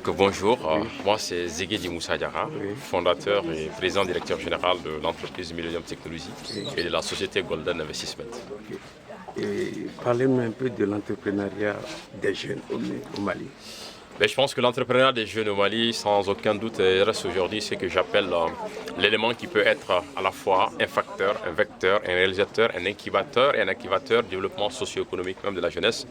Donc bonjour, Oui, moi c'est Zegedi Moussa Diarra, oui, fondateur et président directeur général de l'entreprise Millennium Technologies oui. et de la société Golden Investment. Ok. Et parlez-nous un peu de l'entrepreneuriat des jeunes au Mali. Mais je pense que l'entrepreneuriat des jeunes au Mali, sans aucun doute, reste aujourd'hui ce que j'appelle l'élément qui peut être à la fois un facteur, un vecteur, un réalisateur, un incubateur et un activateur du développement socio-économique même de la jeunesse.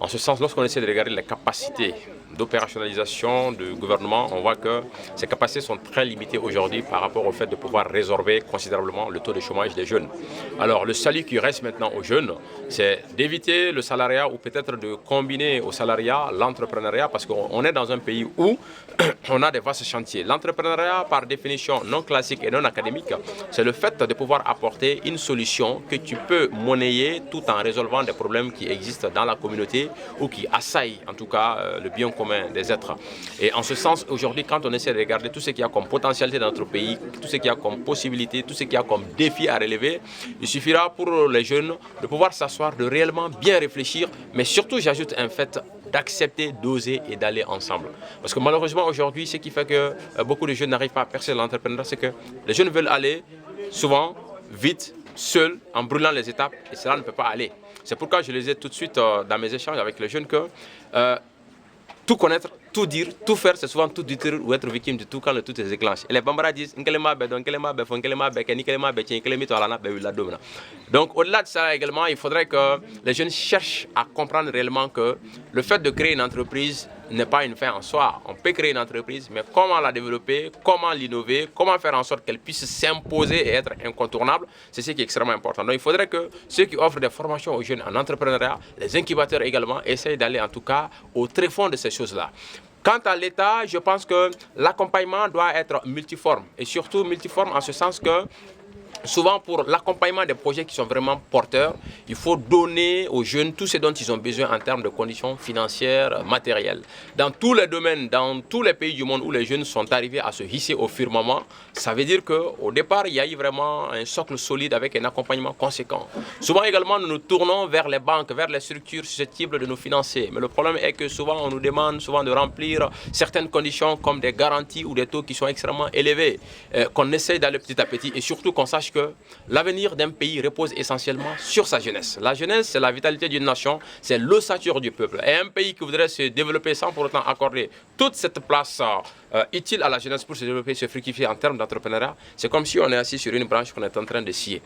En ce sens, lorsqu'on essaie de regarder les capacités d'opérationnalisation du gouvernement, on voit que ces capacités sont très limitées aujourd'hui par rapport au fait de pouvoir résorber considérablement le taux de chômage des jeunes. Alors le salut qui reste maintenant aux jeunes, c'est d'éviter le salariat ou peut-être de combiner au salariat l'entrepreneuriat parce qu'on est dans un pays où on a des vastes chantiers. L'entrepreneuriat, par définition non classique et non académique, c'est le fait de pouvoir apporter une solution que tu peux monnayer tout en résolvant des problèmes qui existent dans la communauté ou qui assaillent en tout cas le bien commun des êtres. Et en ce sens, aujourd'hui, quand on essaie de regarder tout ce qu'il y a comme potentialité dans notre pays, tout ce qu'il y a comme possibilité, tout ce qu'il y a comme défi à relever, il suffira pour les jeunes de pouvoir s'asseoir, de réellement bien réfléchir, mais surtout, j'ajoute un fait, d'accepter, d'oser et d'aller ensemble. Parce que malheureusement, aujourd'hui, ce qui fait que beaucoup de jeunes n'arrivent pas à percer l'entrepreneuriat, c'est que les jeunes veulent aller souvent, vite, seuls, en brûlant les étapes, et cela ne peut pas aller. C'est pourquoi je les ai tout de suite dans mes échanges avec les jeunes que tout connaître, tout dire, tout faire, c'est souvent tout détruire ou être victime de tout quand le tout est déclenché. Et les Bambara disent donc au-delà de ça également, il faudrait que les jeunes cherchent à comprendre réellement que le fait de créer une entreprise n'est pas une fin en soi. On peut créer une entreprise, mais comment la développer, comment l'innover, comment faire en sorte qu'elle puisse s'imposer et être incontournable, c'est ce qui est extrêmement important. Donc il faudrait que ceux qui offrent des formations aux jeunes en entrepreneuriat, les incubateurs également, essayent d'aller en tout cas au tréfonds de ces choses-là. Quant à l'État, je pense que l'accompagnement doit être multiforme, et surtout multiforme en ce sens que souvent, pour l'accompagnement des projets qui sont vraiment porteurs, il faut donner aux jeunes tout ce dont ils ont besoin en termes de conditions financières, matérielles. Dans tous les domaines, dans tous les pays du monde où les jeunes sont arrivés à se hisser au firmament, ça veut dire qu'au départ, il y a eu vraiment un socle solide avec un accompagnement conséquent. Souvent également, nous nous tournons vers les banques, vers les structures susceptibles de nous financer. Mais le problème est que souvent, on nous demande souvent de remplir certaines conditions comme des garanties ou des taux qui sont extrêmement élevés, qu'on essaye d'aller petit à petit et surtout qu'on sache que l'avenir d'un pays repose essentiellement sur sa jeunesse. La jeunesse, c'est la vitalité d'une nation, c'est l'ossature du peuple. Et un pays qui voudrait se développer sans pour autant accorder toute cette place utile à la jeunesse pour se développer, se fructifier en termes d'entrepreneuriat, c'est comme si on est assis sur une branche qu'on est en train de scier.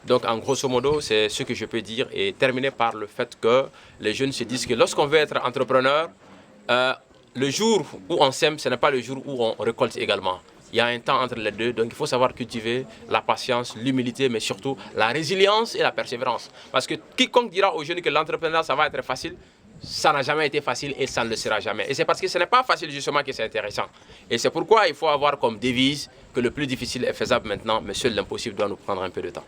Donc, en grosso modo, c'est ce que je peux dire et terminer par le fait que les jeunes se disent que lorsqu'on veut être entrepreneur, le jour où on sème, ce n'est pas le jour où on récolte également. Il y a un temps entre les deux, donc il faut savoir cultiver la patience, l'humilité, mais surtout la résilience et la persévérance. Parce que quiconque dira aux jeunes que l'entrepreneuriat, ça va être facile, ça n'a jamais été facile et ça ne le sera jamais. Et c'est parce que ce n'est pas facile justement que c'est intéressant. Et c'est pourquoi il faut avoir comme devise que le plus difficile est faisable maintenant, mais seul l'impossible doit nous prendre un peu de temps.